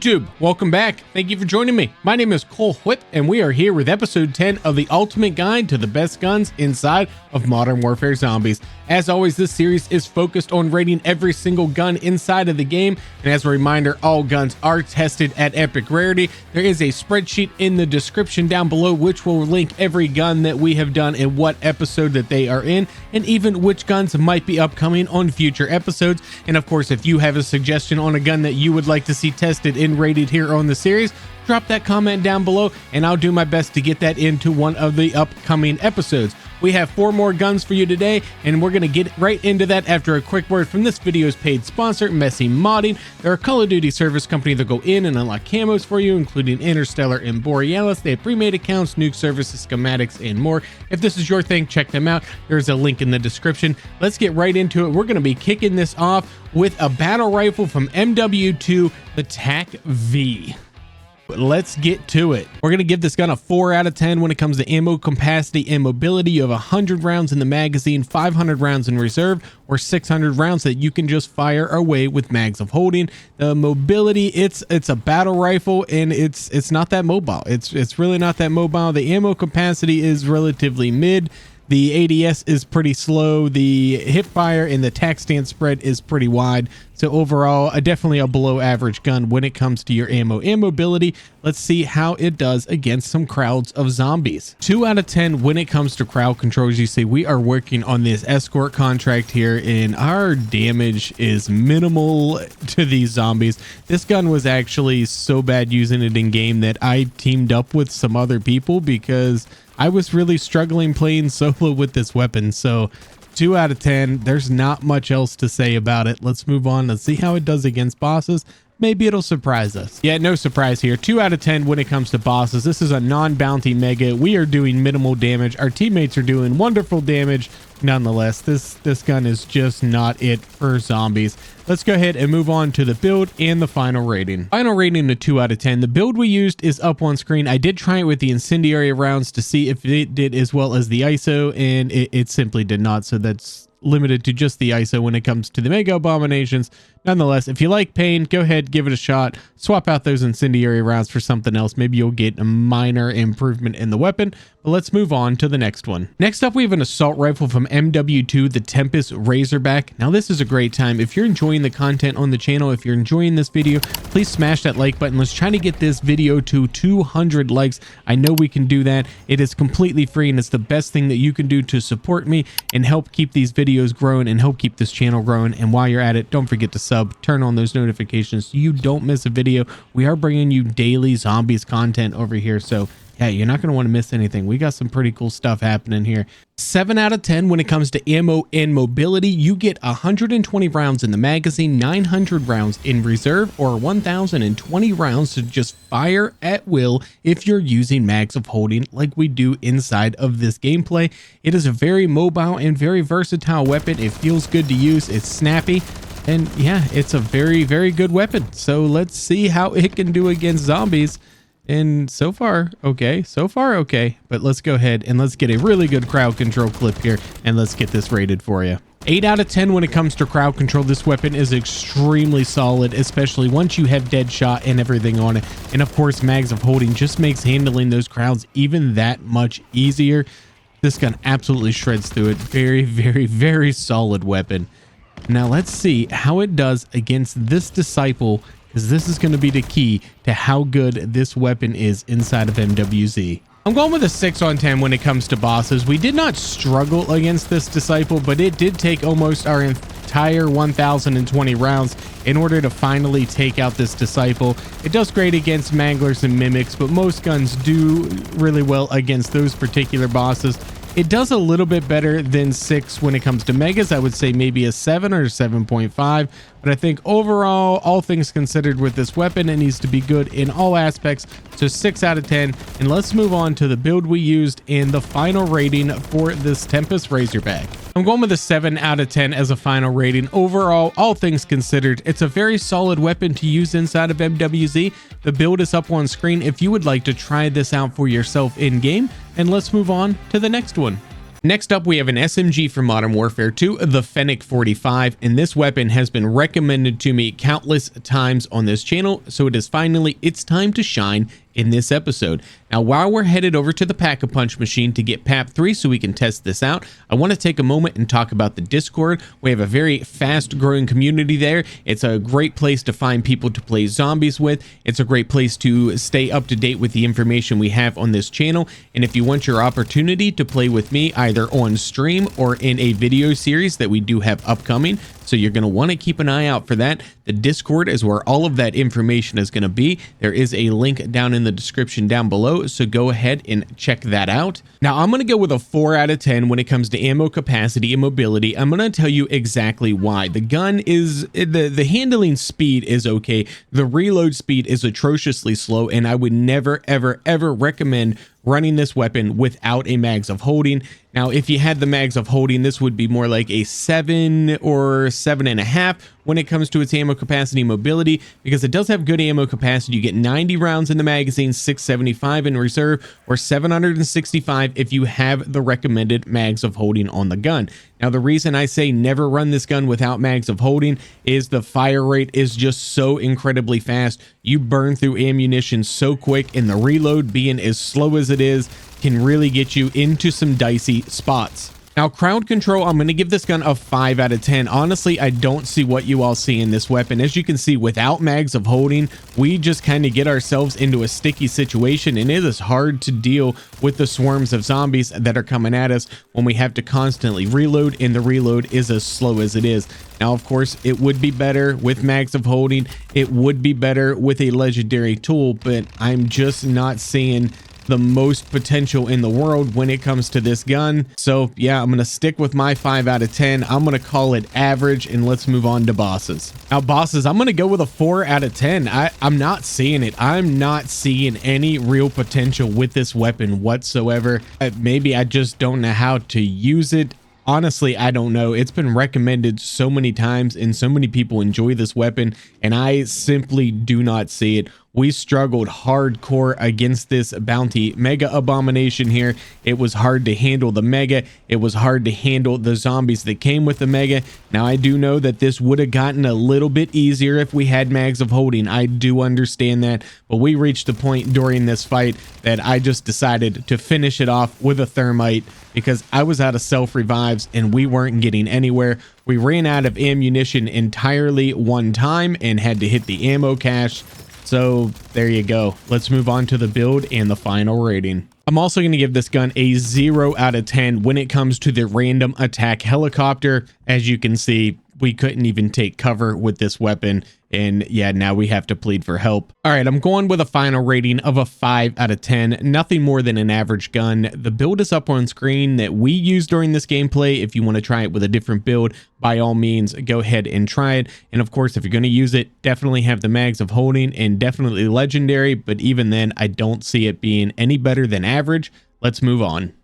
YouTube, welcome back. Thank you for joining me. My name is Cole Whip, and we are here with episode 10 of the ultimate guide to the best guns inside of Modern Warfare Zombies. As always, this series is focused on rating every single gun inside of the game, and as a reminder, all guns are tested at epic rarity. There is a spreadsheet in the description down below which will link every gun that we have done and what episode that they are in, and even which guns might be upcoming on future episodes. And of course, if you have a suggestion on a gun that you would like to see tested and rated here on the series, drop that comment down below and I'll do my best to get that into one of the upcoming episodes. We have 4 more guns for you today, and we're going to get right into that after a quick word from this video's paid sponsor, Messy Modding. They're a Call of Duty service company that go in and unlock camos for you, including Interstellar and Borealis. They have pre-made accounts, nuke services, schematics, and more. If this is your thing, check them out. There's a link in the description. Let's get right into it. We're going to be kicking this off with a battle rifle from MW2, the TAQ-V. Let's get to it. We're going to give this gun a 4 out of 10 when it comes to ammo capacity and mobility. You have 100 rounds in the magazine, 500 rounds in reserve, or 600 rounds that you can just fire away with mags of holding. The mobility, it's a battle rifle, and it's not that mobile. It's really not that mobile. The ammo capacity is relatively mid. The ADS is pretty slow. The hip fire and the tac stance spread is pretty wide. So overall, definitely a below average gun when it comes to your ammo and mobility. Let's see how it does against some crowds of zombies. 2 out of 10 when it comes to crowd control. As you see, we are working on this escort contract here, and our damage is minimal to these zombies. This gun was actually so bad using it in game that I teamed up with some other people because I was really struggling playing solo with this weapon. So 2 out of 10, there's not much else to say about it. Let's move on. Let's see how it does against bosses. Maybe it'll surprise us. Yeah, no surprise here. 2 out of 10 when it comes to bosses. This is a non-bounty mega. We are doing minimal damage. Our teammates are doing wonderful damage. Nonetheless, this gun is just not it for zombies. Let's go ahead and move on to the build and the final rating. Final rating of 2 out of 10. The build we used is up on screen. I did try it with the incendiary rounds to see if it did as well as the ISO, and it simply did not. So that's limited to just the ISO when it comes to the mega abominations. Nonetheless, if you like pain, go ahead, give it a shot. Swap out those incendiary rounds for something else. Maybe you'll get a minor improvement in the weapon. But let's move on to the next one. Next up, we have an assault rifle from MW2, the Tempus Razorback. Now, this is a great time. If you're enjoying the content on the channel, if you're enjoying this video, please smash that like button. Let's try to get this video to 200 likes. I know we can do that. It is completely free, and it's the best thing that you can do to support me and help keep these videos growing and help keep this channel growing. And while you're at it, don't forget to sub, turn on those notifications so you don't miss a video. We are bringing you daily zombies content over here, so yeah, you're not going to want to miss anything. We got some pretty cool stuff happening here. 7 out of 10 when it comes to ammo and mobility. You get 120 rounds in the magazine, 900 rounds in reserve, or 1020 rounds to just fire at will if you're using mags of holding like we do inside of this gameplay. It is a very mobile and very versatile weapon. It feels good to use. It's snappy. And yeah, it's a very, very good weapon. So let's see how it can do against zombies. And so far, okay. But let's go ahead and let's get a really good crowd control clip here, and let's get this rated for you. 8 out of 10 when it comes to crowd control. This weapon is extremely solid, especially once you have dead shot and everything on it. And of course, mags of holding just makes handling those crowds even that much easier. This gun absolutely shreds through it. Very, very, very solid weapon. Now let's see how it does against this disciple, because this is going to be the key to how good this weapon is inside of MWZ. I'm going with a 6 on 10 when it comes to bosses. We did not struggle against this disciple, but it did take almost our entire 1020 rounds in order to finally take out this disciple. It does great against manglers and mimics, but most guns do really well against those particular bosses. It does a little bit better than 6 when it comes to megas. I would say maybe a 7 or 7.5. But I think overall, all things considered with this weapon, it needs to be good in all aspects. So 6 out of 10. And let's move on to the build we used in the final rating for this Tempus Razorback. I'm going with a 7 out of 10 as a final rating. Overall, all things considered, it's a very solid weapon to use inside of MWZ. The build is up on screen if you would like to try this out for yourself in game. And let's move on to the next one. Next up, we have an SMG from Modern Warfare 2, the FENNEC 45, and this weapon has been recommended to me countless times on this channel, so it is finally its time to shine in this episode. Now, while we're headed over to the Pack-a-Punch machine to get PAP-3 so we can test this out, I want to take a moment and talk about the Discord. We have a very fast-growing community there. It's a great place to find people to play zombies with. It's a great place to stay up to date with the information we have on this channel. And if you want your opportunity to play with me either on stream or in a video series that we do have upcoming, so you're going to want to keep an eye out for that. The Discord is where all of that information is going to be. There is a link down in the description down below, so go ahead and check that out. Now, I'm going to go with a 4 out of 10 when it comes to ammo capacity and mobility. I'm going to tell you exactly why. The gun is, the handling speed is okay. The reload speed is atrociously slow, and I would never, ever, ever recommend running this weapon without a mags of holding. Now, if you had the mags of holding, this would be more like a 7 or 7.5 when it comes to its ammo capacity and mobility, because it does have good ammo capacity. You get 90 rounds in the magazine, 675 in reserve, or 765 if you have the recommended mags of holding on the gun. Now, the reason I say never run this gun without mags of holding is the fire rate is just so incredibly fast. You burn through ammunition so quick, and the reload being as slow as it is can really get you into some dicey spots. Now, crowd control, I'm going to give this gun a 5 out of 10. Honestly, I don't see what you all see in this weapon. As you can see, without mags of holding, we just kind of get ourselves into a sticky situation, and it is hard to deal with the swarms of zombies that are coming at us when we have to constantly reload, and the reload is as slow as it is. Now, of course, it would be better with mags of holding. It would be better with a legendary tool, but I'm just not seeing the most potential in the world when it comes to this gun. So yeah, I'm gonna stick with my 5 out of 10. I'm gonna call it average, and let's move on to bosses. Now, bosses, I'm gonna go with a 4 out of 10. I'm not seeing it. I'm not seeing any real potential with this weapon whatsoever. Maybe I just don't know how to use it. Honestly, I don't know. It's been recommended so many times, and so many people enjoy this weapon, and I simply do not see it. We struggled hardcore against this bounty mega abomination here. It was hard to handle the mega. It was hard to handle the zombies that came with the mega. Now, I do know that this would have gotten a little bit easier if we had mags of holding. I do understand that, but we reached a point during this fight that I just decided to finish it off with a thermite, because I was out of self revives and we weren't getting anywhere. We ran out of ammunition entirely one time and had to hit the ammo cache. So there you go. Let's move on to the build and the final rating. I'm also going to give this gun a 0 out of 10 when it comes to the random attack helicopter. As you can see, we couldn't even take cover with this weapon, and yeah, now we have to plead for help. All right, I'm going with a final rating of a 5 out of 10. Nothing more than an average gun. The build is up on screen that we use during this gameplay. If you want to try it with a different build, by all means, go ahead and try it. And of course, if you're going to use it, definitely have the mags of holding, and definitely legendary, but even then, I don't see it being any better than average. Let's move on.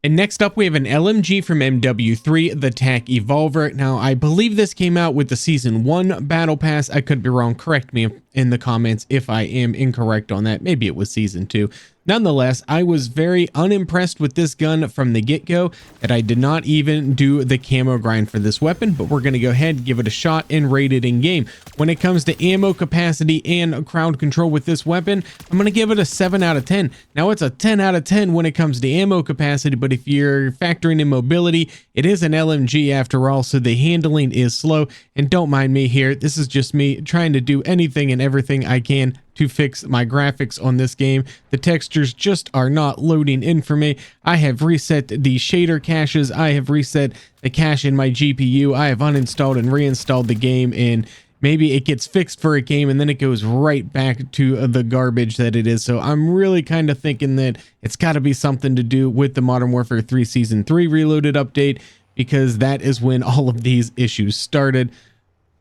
And next up, we have an LMG from MW3, the TAQ Evolvere. Now, I believe this came out with the Season 1 Battle Pass. I could be wrong. Correct me in the comments if I am incorrect on that. Maybe it was Season 2. Nonetheless, I was very unimpressed with this gun from the get-go, that I did not even do the camo grind for this weapon, but we're going to go ahead and give it a shot and rate it in game. When it comes to ammo capacity and crowd control with this weapon, I'm going to give it a 7 out of 10. Now, it's a 10 out of 10 when it comes to ammo capacity, but if you're factoring in mobility, it is an LMG after all, so the handling is slow. And don't mind me here, this is just me trying to do anything and everything I can to fix my graphics on this game. The textures just are not loading in for me. I have reset the shader caches. I have reset the cache in my GPU. I have uninstalled and reinstalled the game, and maybe it gets fixed for a game and then it goes right back to the garbage that it is. So I'm really kind of thinking that it's got to be something to do with the Modern Warfare 3 Season 3 Reloaded update, because that is when all of these issues started.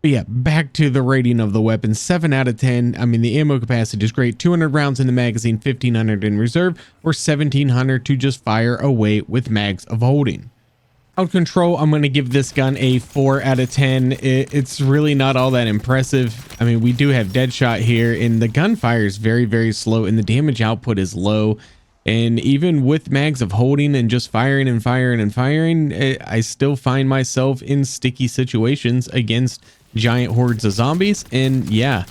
But yeah, back to the rating of the weapon, 7 out of 10. I mean, the ammo capacity is great. 200 rounds in the magazine, 1,500 in reserve, or 1,700 to just fire away with mags of holding. Crowd control, I'm going to give this gun a 4 out of 10. It's really not all that impressive. I mean, we do have Deadshot here, and the gunfire is very, very slow, and the damage output is low. And even with mags of holding and just firing and firing and firing, I still find myself in sticky situations against giant hordes of zombies. And yeah,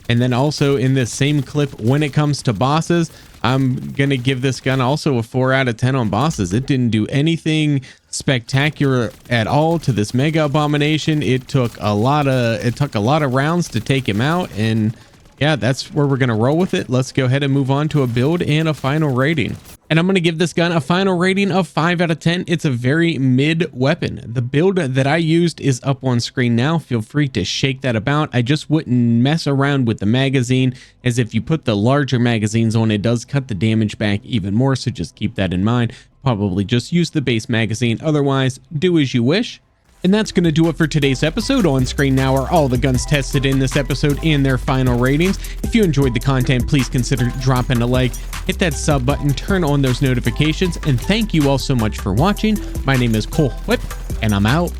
and then also in this same clip, when it comes to bosses, I'm gonna give this gun also a 4 out of 10 on bosses. It didn't do anything spectacular at all to this mega abomination. It took a lot of rounds to take him out, and yeah, that's where we're gonna roll with it. Let's go ahead and move on to a build and a final rating. And I'm going to give this gun a final rating of 5 out of 10. It's a very mid weapon. The build that I used is up on screen now. Feel free to shake that about. I just wouldn't mess around with the magazine, as if you put the larger magazines on, it does cut the damage back even more. So just keep that in mind. Probably just use the base magazine. Otherwise, do as you wish. And that's going to do it for today's episode. On screen now are all the guns tested in this episode and their final ratings. If you enjoyed the content, please consider dropping a like, hit that sub button, turn on those notifications, and thank you all so much for watching. My name is Cole Whip, and I'm out.